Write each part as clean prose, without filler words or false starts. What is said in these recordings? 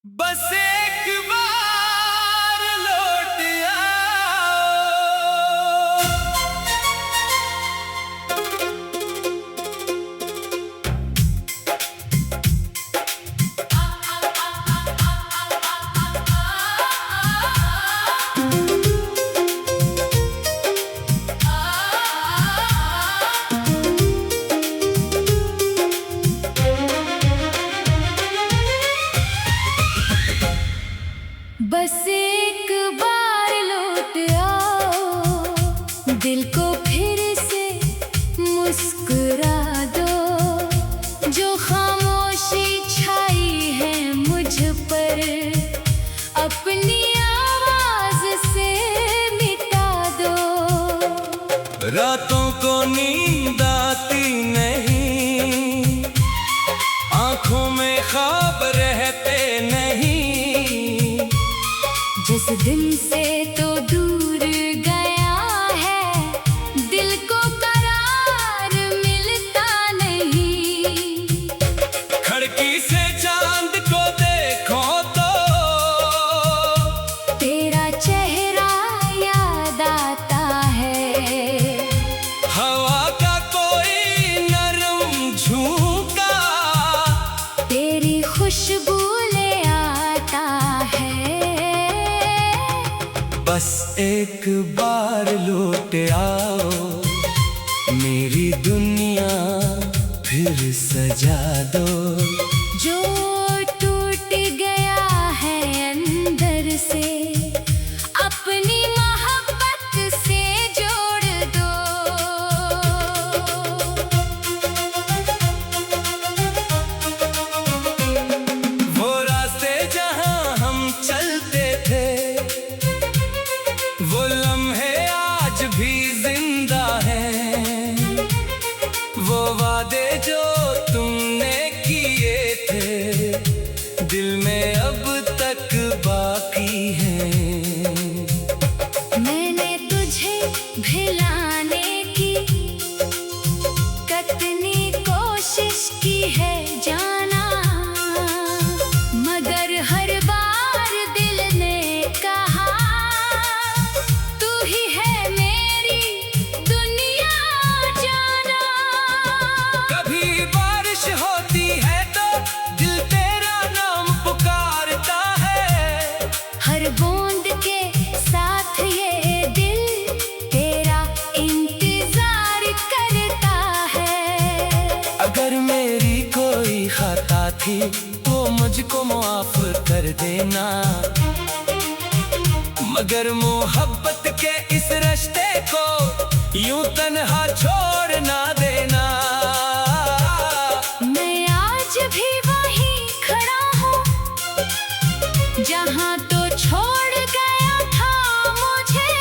बस एक बार लौट आओ। बस एक बार लौट आओ, दिल को फिर से मुस्कुरा दो। जो खामोशी छाई है मुझ पर, अपनी आवाज से मिटा दो। रातों को नींद आती नहीं, आंखों में ख्वाब रहते नहीं। जिस दिन से तो दूर गया है, दिल को करार मिलता नहीं। खिड़की से चांद को देखो तो तेरा चेहरा याद आता है। हवा का कोई नरम झोंका तेरी खुशबू ले आता है। बस एक बार लौट आओ, मेरी दुनिया फिर सजा दो। जो टूट गया है अंदर से, अपनी मोहब्बत से जोड़ दो। वो रास्ते जहां हम चलते थे, वो लम्हे आज भी जिंदा हैं। वो वादे जो तुमने किए थे, दिल में अब तक बाकी हैं। मैंने तुझे भिलाने की कितनी कोशिश की है जाना, मगर हर बार दिल ने कहा तू ही है मेरी दुनिया जाना। कभी बारिश होती है तो दिल तेरा नाम पुकारता है। हर बूंद के साथ ये दिल तेरा इंतजार करता है। अगर मेरी कोई खता थी तो मुझको माफ कर देना, मगर मोहब्बत के इस रिश्ते को यूं तन्हा छोड़ ना देना। मैं आज भी वहीं खड़ा हूँ, जहाँ तो छोड़ गया था मुझे।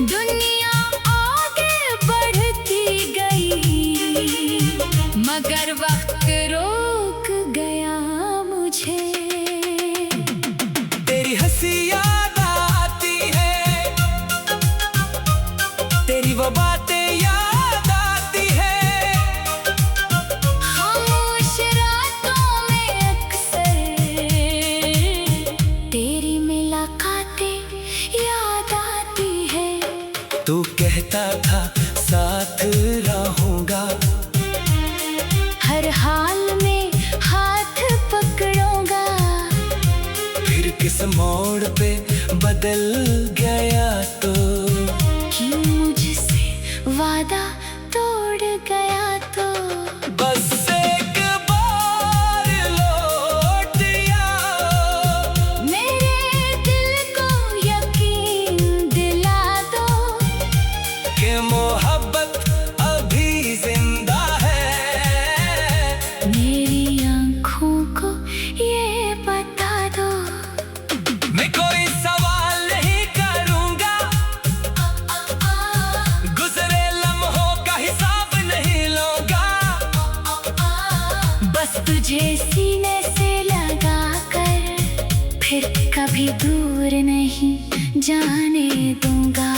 दुनिया आगे बढ़ती गई, मगर वक्त रोक गया मुझे। तेरी हंसी याद आती है, तेरी वो बातें याद आती है। खामोश रातों में अक्सर तेरी मुलाकातें याद आती है। तू कहता था साथ रहूंगा, हर हाल में हाथ पकड़ूंगा। फिर किस मोड़ पे बदल गया तो क्यों मुझसे वादा तोड़ गया तो। बस एक बार लौट आओ, मेरे दिल को यकीन दिला दो कि मोहब्बत अभी जिंदा है। मेरी आँखों को ये बता दो। मैं कोई सवाल नहीं करूंगा, गुजरे लम्हों का हिसाब नहीं लूंगा। बस तुझे सीने से लगा कर फिर कभी दूर नहीं जाने दूंगा।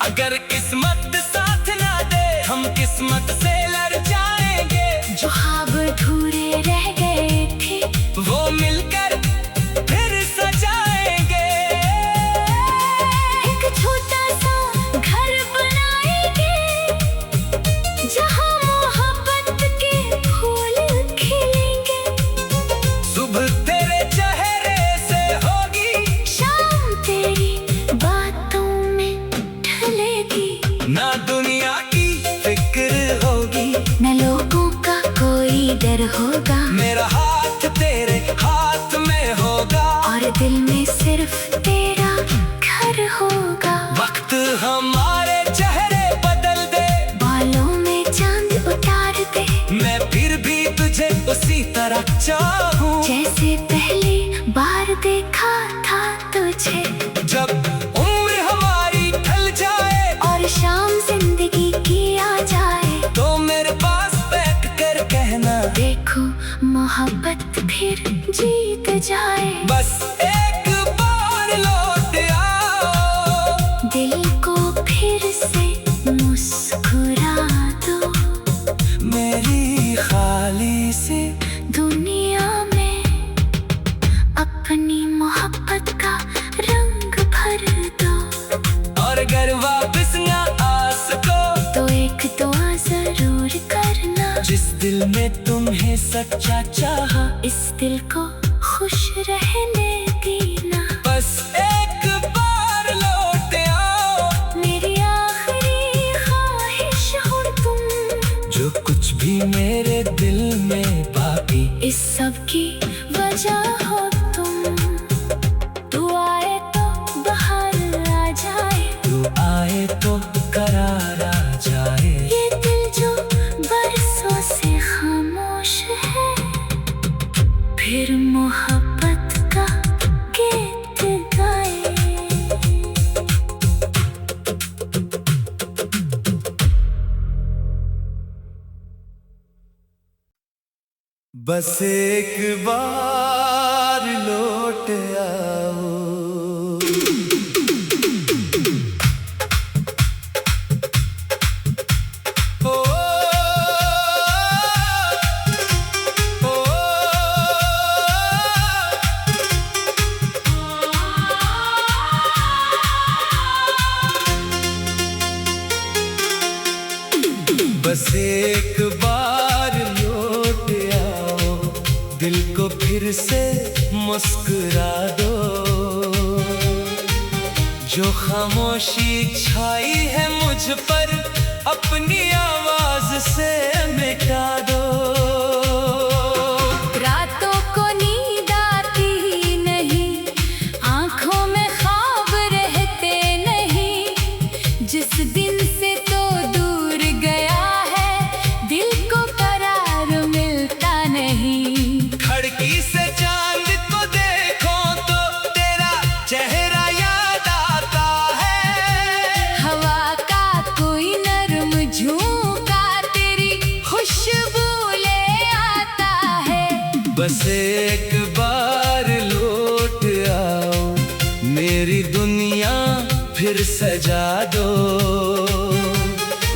अगर किस्मत साथ ना दे, हम किस्मत से लड़ जाएंगे। जो ख्वाब अधूरे रह गए थे वो मिलकर फिर सजाएंगे। एक छोटा सा घर बनाएंगे जहाँ मोहब्बत के फूल खिलेंगे। सुबह तेरे चेहरे से होगी, शाम तेरी बातों में ढलेगी। ना दुनिया की फिक्र होगी, न लोगों का कोई डर होगा। मेरा हाथ तेरे हाथ में होगा, और दिल में सिर्फ तेरा घर होगा। वक्त हमारे चेहरे बदल दे, बालों में चांद उतार दे, मैं फिर भी तुझे उसी तरह चाहूं जैसे पहली बार देखा था तुझे। जब उम्र हमारी ढल जाए और शाम जिंदगी की आ जाए, तो मेरे पास बैठ कर कहना, देखो मोहब्बत फिर जीत जाए। बस एक बार लौट आओ, दिल को फिर से मुस्कुरा दो। मेरी खाली सी दुनिया में अपनी मोहब्बत का रंग भर दो। और अगर वापस ना आ सको, तो एक दुआ जरूर करना, जिस दिल में तुम्हें सच्चा चाहा, इस दिल को खुश रहने देना। बस एक बार लौट आओ, मेरी आखिरी ख्वाहिश हो तुम, जो कुछ भी मेरे दिल में बाकी, इस सब की वजह हो तुम। तू आए तो बाहर आ जाए, तू आए तो करार आ जाए। ये दिल जो बरसों से खामोश है, फिर मोहब्बत का गीत गाए। बस एक बार लौट आओ, ओ, ओ, बस एक बार लौट आओ, दिल को फिर से मुस्कुरा दो। जो खामोशी छाई है मुझ पर, अपनी आवाज से मिटा दो। रातों को नींद आती नहीं, आंखों में ख्वाब रहते नहीं। जिस दिन से तो दूर गया है, दिल को करार मिलता नहीं। खिड़की से चांद को देखो तो तेरा चेहरा याद आता है। हवा का कोई नरम झोंका तेरी खुशबू ले आता है। बस एक बार लौट आओ, मेरी दुनिया फिर सजा दो।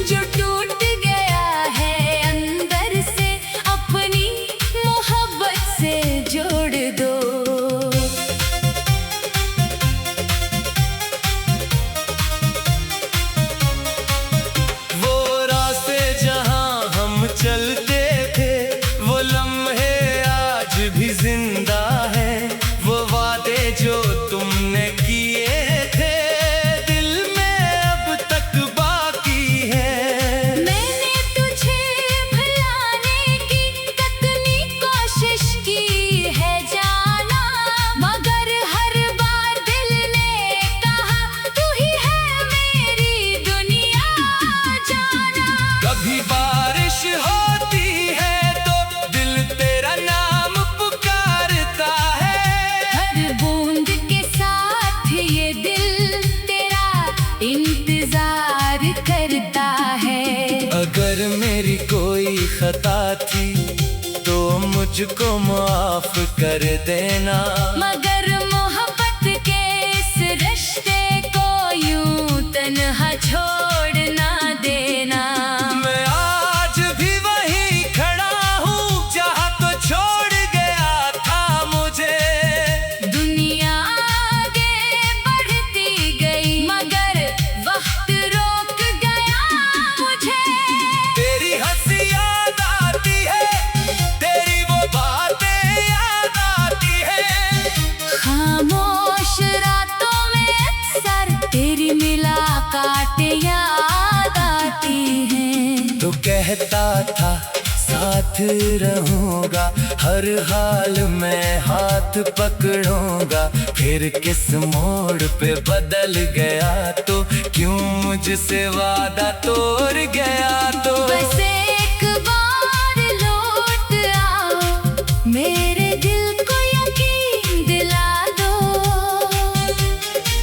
जो टूट गया है अंदर से, अपनी मोहब्बत से जोड़ दो। वो रास्ते जहां हम चलते थे, वो लम्हे आज भी जिंदा है। वो वादे जो तुमने किए थे, दिल में अब तक बाकी है। मैंने तुझे भुलाने की कितनी कोशिश की है जाना, मगर हर बार दिल ने कहा तू ही है मेरी दुनिया जाना। कभी बारिश होती है तो दिल तेरा नाम पुकारता है। हर बूंद के साथ ये दिल तेरा इंतजार करता है। अगर मेरी कोई खता थी तो मुझको माफ कर देना, मगर मोहब्बत के इस रिश्ते को यूं तन्हा छोड़ ना देना। मैं आज भी वहीं खड़ा हूँ जहाँ तो छोड़ गया था मुझे। कहता था साथ रहूंगा, हर हाल में हाथ पकड़ूंगा, फिर किस मोड़ पे बदल गया तो क्यों मुझसे वादा तोड़ गया तो। बस एक बार लौट आओ, मेरे दिल को यकीन दिला दो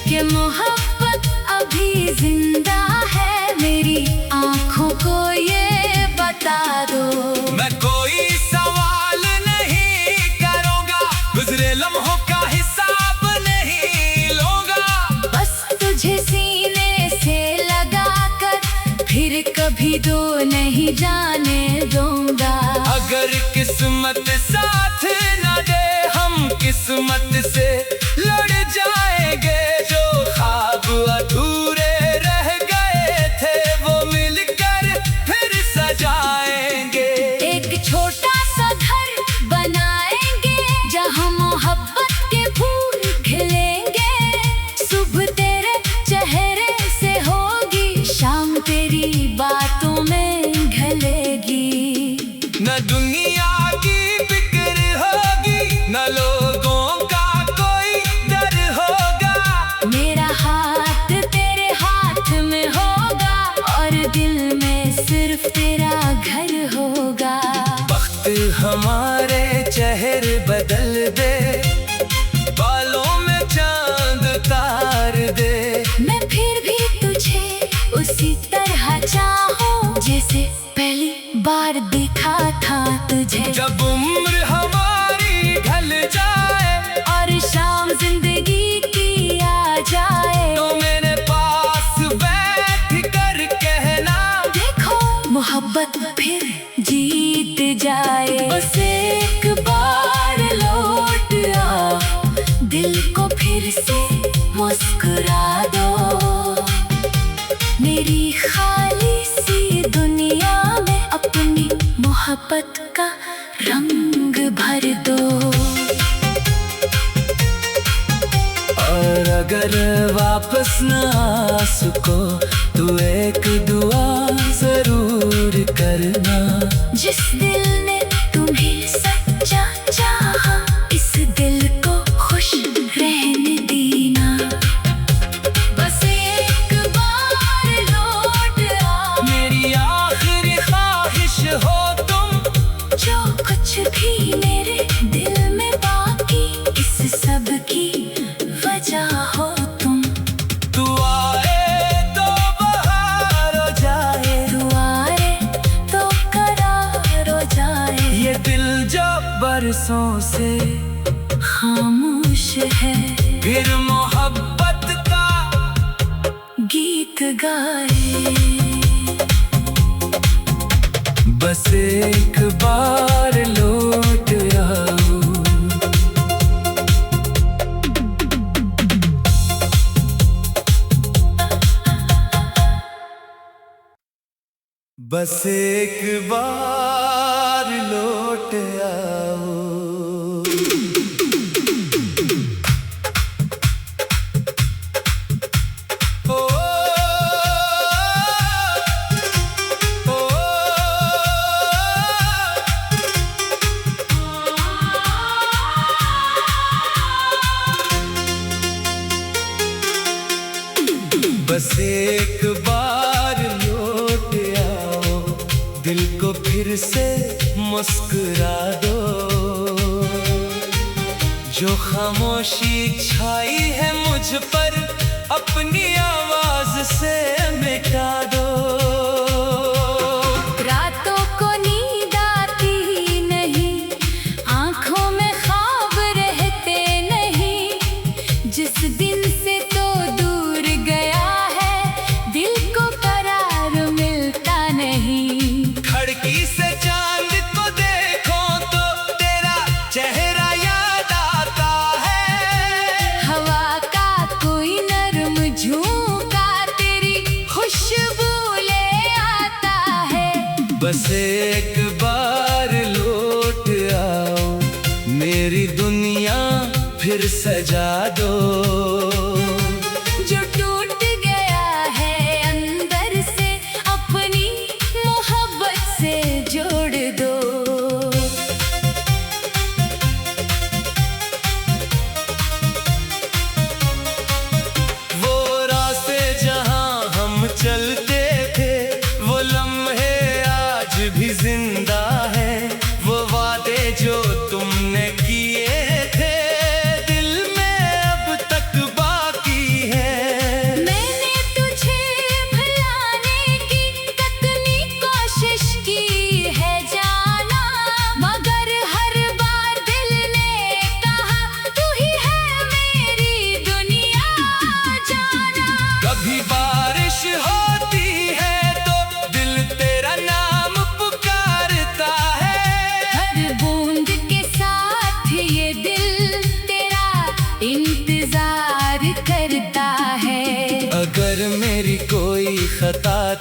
कि मोहब्बत अभी जिंदा है, मेरी आंखों को ये बता दो। मैं कोई सवाल नहीं करूंगा, गुजरे लम्हों का हिसाब नहीं लूंगा, बस तुझे सीने से लगा कर फिर कभी दो नहीं जाने दूंगा। अगर किस्मत साथ न दे हम किस्मत से लड़ जाएंगे, जो ख्वाब अधूरे रह गए थे वो मिलकर फिर सजाएंगे। एक छोटा सा घर बनाएंगे जहाँ मोहब्बत के फूल खिलेंगे, सुबह तेरे चेहरे से होगी, शाम तेरी बातों में ढलेगी। न दुनिया की फिक्र होगी, न लोगों का कोई डर होगा, मेरा हाथ तेरे हाथ में होगा और दिल में सिर्फ तेरा घर होगा। वक्त हमारे चेहरे बदल दे, बालों में चांद तार दे, मैं फिर भी तुझे उसी तरह चाहूं जैसे पहली बार देखा था तुझे। जब उम्र हमारी ढल जाए और शाम जिंदगी की आ जाए, तो मेरे पास बैठ कर कहना, देखो मोहब्बत फिर जीत जाए। बस एक बार लौट आओ, दिल को फिर से मुस्कुरा दो, मेरी खाली सी दुनिया में अपनी मोहब्बत का रंग भर दो। और अगर वापस न आ सको तो एक दुआ जरूर करना, जिस दिल ने तुम्हें सच्चा चाहा, इस दिल को खुश रहने देना। बस एक बार लौट आओ, मेरी आखिरी ख्वाहिश हो तुम, जो कुछ भी मेरे दिल में बाकी, इस सब की वजह हो तुम। तू आए तो बहार हो जाए, तू आए तो करार हो जाए, ये दिल जो बरसों से खामोश है फिर मोहब्बत का गीत गाए। बस एक बार लौट आओ, बस एक बार लौट आओ। ओ, ओ, ओ, बस एक बार लौट आओ, दिल को फिर से मुस्कुरा दो, जो खामोशी छाई है मुझ पर अपनी आवाज से मिटा दो। रातों को नींद आती नहीं, आंखों में ख्वाब रहते नहीं, जिस दिन से तो दूर गया है दिल को करार मिलता नहीं। खिड़की से चांद को देखो तो तेरा चेहरा याद आता है, हवा का कोई नरम झोंका तेरी खुशबू ले आता है। बस एक बार लौट आओ, मेरी दुनिया फिर सजा दो, जो टूट गया है अंदर से अपनी मोहब्बत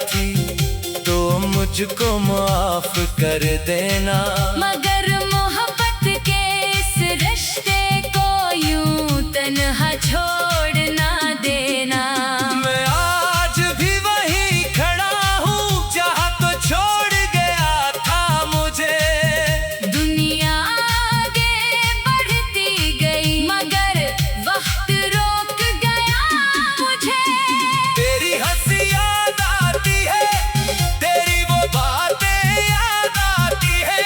थी तो मुझको माफ कर देना। मगर मोहब्बत के इस रिश्ते को यूं तन्हा छोड़ ना देना। मैं आज भी वहीं खड़ा हूँ जहाँ तो छोड़ गया था मुझे। दुनिया आगे बढ़ती गई मगर वक्त रोक गया मुझे। तेरी हंसी याद आती है, तेरी वो बातें याद आती है।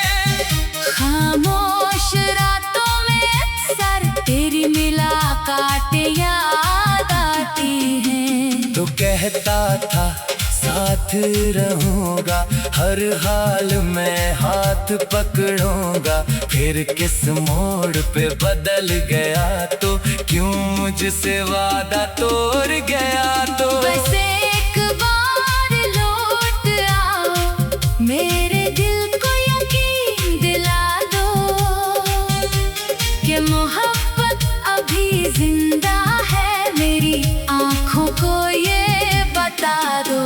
खामोश रातों में अक्सर तेरी मुलाकातें याद आती हैं। तो कहता था साथ रहूंगा, हर हाल में हाथ पकड़ूंगा। फिर किस मोड़ पे बदल गया तो क्यों मुझसे वादा तोड़ गया तो। बस एक बार लौट आओ, मेरे दिल को यकीन दिला दो कि मोहब्बत अभी जिंदा है। मेरी आंखों को ये बता दो।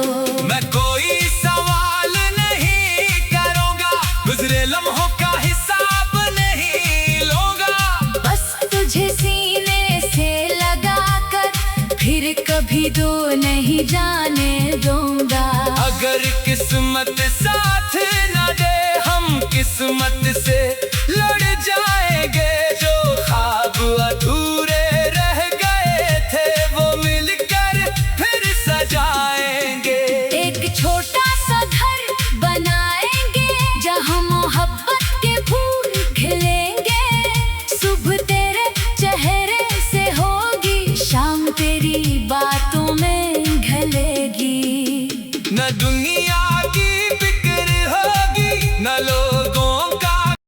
मैं कोई सवाल नहीं करूंगा, गुजरे लम्हों का हिसाब नहीं लूंगा। बस तुझे सीने से लगा कर फिर कभी दो नहीं जाने दूंगा। अगर किस्मत साथ न दे, हम किस्मत से